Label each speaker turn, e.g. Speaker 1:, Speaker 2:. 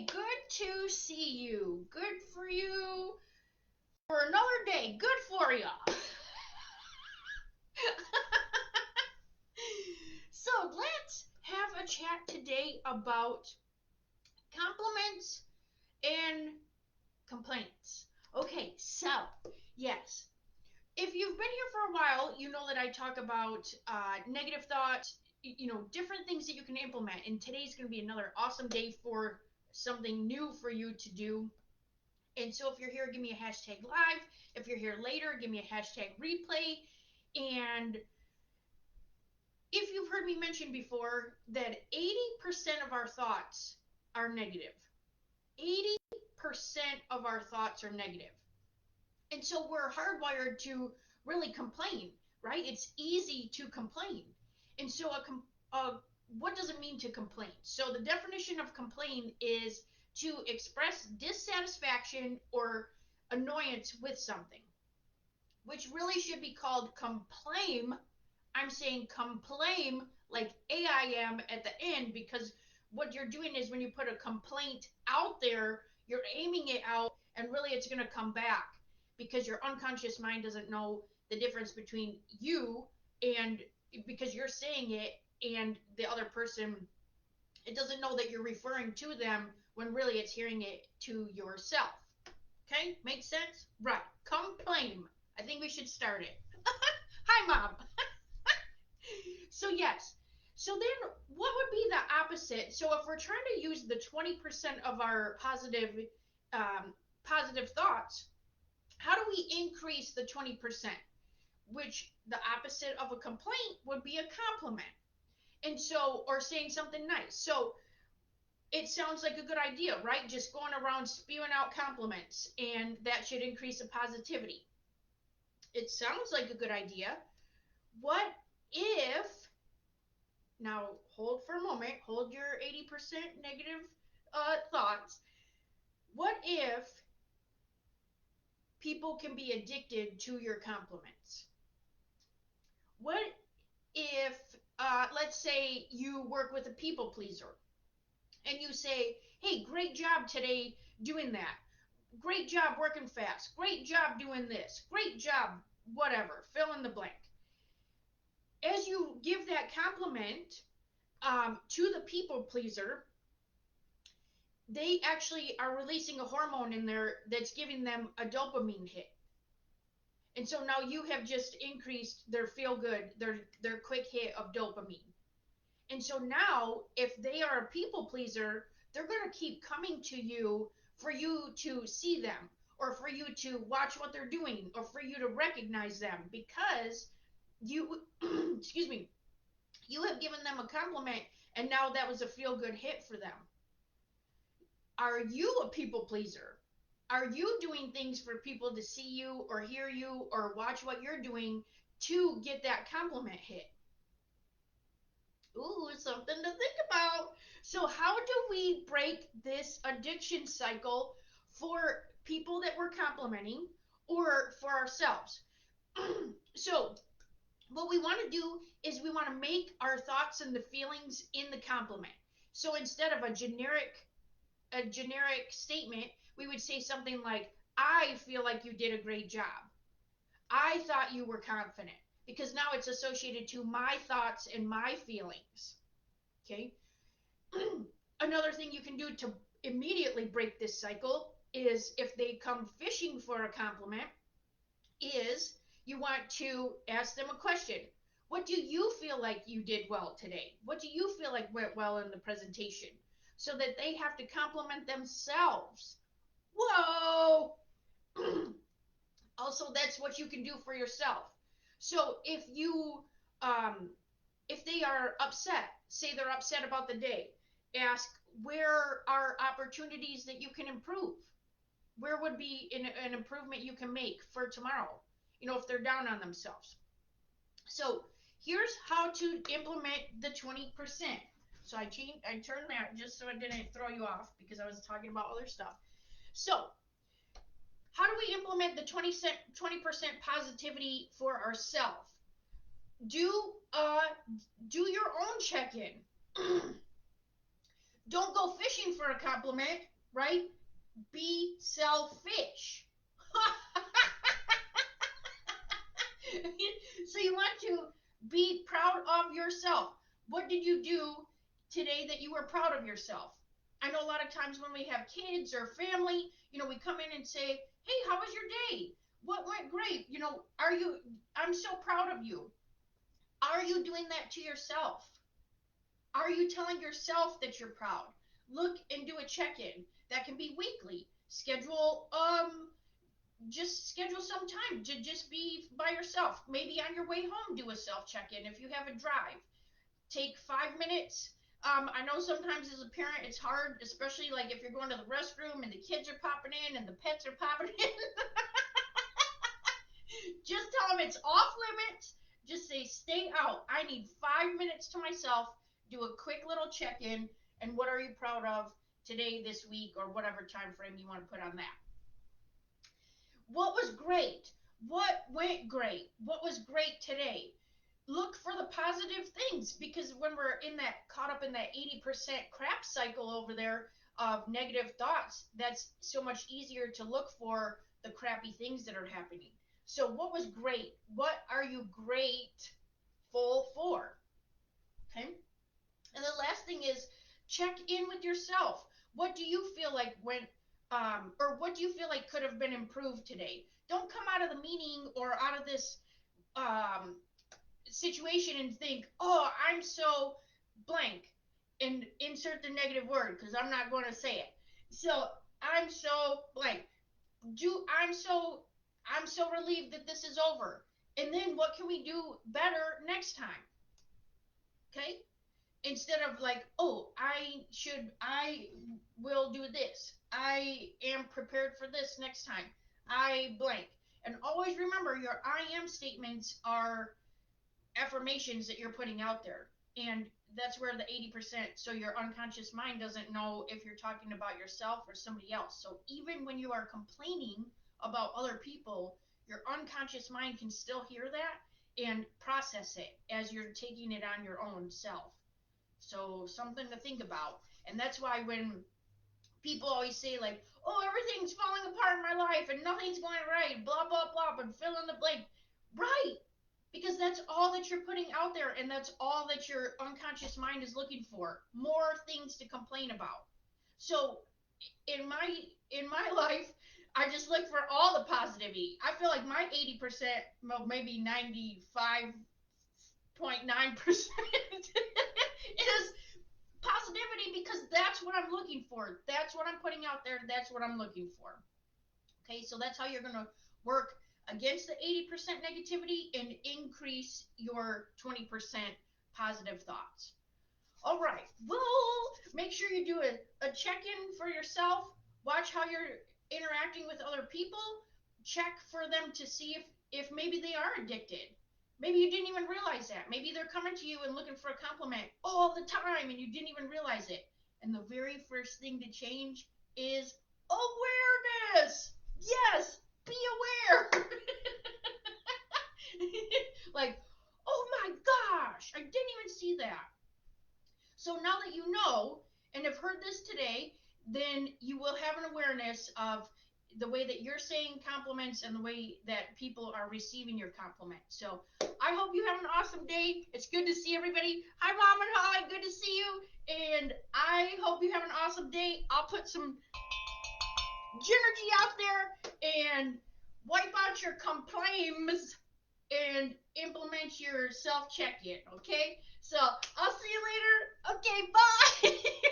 Speaker 1: Hey, good to see you. Good for you. For another day. Good for ya. So let's have a chat today about compliments and complaints. Okay, so yes, if you've been here for a while, you know that I talk about negative thoughts, different things that you can implement. And today's going to be another awesome day for something new for you to do. And so if you're here, give me a hashtag live. If you're here later, give me a hashtag replay. And if you've heard me mention before that 80% of our thoughts are negative, 80% of our thoughts are negative. And so we're hardwired to really complain, right? It's easy to complain. And so what does it mean to complain? So the definition of complain is to express dissatisfaction or annoyance with something, which really should be called complain. I'm saying complain like AIM at the end, because what you're doing is when you put a complaint out there, you're aiming it out and really it's going to come back because your unconscious mind doesn't know the difference between you and because you're saying it and the other person, it doesn't know that you're referring to them when really it's hearing it to yourself. Okay, makes sense? Right. Complain. I think we should start it. Hi, Mom. So, yes. So, then what would be the opposite? So, if we're trying to use the 20% of our positive thoughts, how do we increase the 20%? Which the opposite of a complaint would be a compliment. And so, or saying something nice. So, it sounds like a good idea, right? Just going around spewing out compliments, and that should increase the positivity. It sounds like a good idea. What if, now hold for a moment, hold your 80% negative thoughts. What if people can be addicted to your compliments? What if, let's say, you work with a people pleaser and you say, hey, great job today doing that. Great job working fast. Great job doing this. Great job, whatever. Fill in the blank. As you give that compliment to the people pleaser, they actually are releasing a hormone in there that's giving them a dopamine hit. And so now you have just increased their feel good, their quick hit of dopamine. And so now, if they are a people pleaser, they're going to keep coming to you for you to see them, or for you to watch what they're doing, or for you to recognize them, because you, excuse me, you have given them a compliment, and now that was a feel good hit for them. Are you a people pleaser? Are you doing things for people to see you, or hear you, or watch what you're doing to get that compliment hit? Ooh, something to think about. So, how do we break this addiction cycle for people that we're complimenting or for ourselves? So, what we want to do is we want to make our thoughts and the feelings in the compliment. So, instead of a generic statement, we would say something like, I feel like you did a great job. I thought you were confident, because now it's associated to my thoughts and my feelings. Okay. Another thing you can do to immediately break this cycle is, if they come fishing for a compliment, is you want to ask them a question. What do you feel like you did well today? What do you feel like went well in the presentation? So that they have to compliment themselves. Whoa! Also, that's what you can do for yourself. So if they are upset, say they're upset about the day, ask, where are opportunities that you can improve? Where would be an improvement you can make for tomorrow? If they're down on themselves. So here's how to implement the 20%. So I turned that just so I didn't throw you off, because I was talking about other stuff. So how do we implement the 20% positivity for ourselves? Do your own check-in. Don't go fishing for a compliment. right? Be selfish. So you want to be proud of yourself. What did you do today that you were proud of yourself? I know a lot of times when we have kids or family, we come in and say, "Hey, how was your day? What went great? I'm so proud of you." Are you doing that to yourself? Are you telling yourself that you're proud? Look and do a check-in. That can be weekly. Just schedule some time to just be by yourself. Maybe on your way home, do a self check-in. If you have a drive, take 5 minutes. I know sometimes as a parent it's hard, especially like if you're going to the restroom and the kids are popping in and the pets are popping in. Just tell them it's off limits. Just say, stay out. I need 5 minutes to myself. Do a quick little check-in. And what are you proud of today, this week, or whatever time frame you want to put on that? What was great? What went great? What was great today? Look for the positive things, because when we're in that caught up in that 80% crap cycle over there of negative thoughts, that's so much easier to look for the crappy things that are happening. So what was great? What are you grateful for? Okay. And the last thing is check in with yourself. What do you feel like or what do you feel like could have been improved today? Don't come out of the meeting or out of this um, situation and think, oh, I'm so blank, and insert the negative word because I'm not going to say it. So I'm so blank. I'm so relieved that this is over. And then what can we do better next time? Okay? Instead of like, oh, I will do this. I am prepared for this next time. I blank. And always remember your I am statements are affirmations that you're putting out there. And that's where the 80%, so your unconscious mind doesn't know if you're talking about yourself or somebody else. So even when you are complaining about other people, your unconscious mind can still hear that and process it as you're taking it on your own self. So something to think about. And that's why when people always say like, oh, everything's falling apart in my life and nothing's going right, blah, blah, blah, but fill in the blank. Right. Because that's all that you're putting out there, and that's all that your unconscious mind is looking for. More things to complain about. So in my life, I just look for all the positivity. I feel like my 80%, well, maybe 95.9% is positivity, because that's what I'm looking for. That's what I'm putting out there. That's what I'm looking for. Okay, so that's how you're going to work against the 80% negativity and increase your 20% positive thoughts. All right, well, make sure you do a check in for yourself. Watch how you're interacting with other people. Check for them to see if maybe they are addicted. Maybe you didn't even realize that. Maybe they're coming to you and looking for a compliment all the time and you didn't even realize it. And the very first thing to change is awareness. Yes, be aware. Like, oh my gosh, I didn't even see that. So now that you know and have heard this today, then you will have an awareness of the way that you're saying compliments and the way that people are receiving your compliments. So I hope you have an awesome day. It's good to see everybody. Hi, Mom and Hi. Good to see you. And I hope you have an awesome day. I'll put some Genergy out there and wipe out your complaints and implement your self check-in, okay? So I'll see you later. Okay, bye.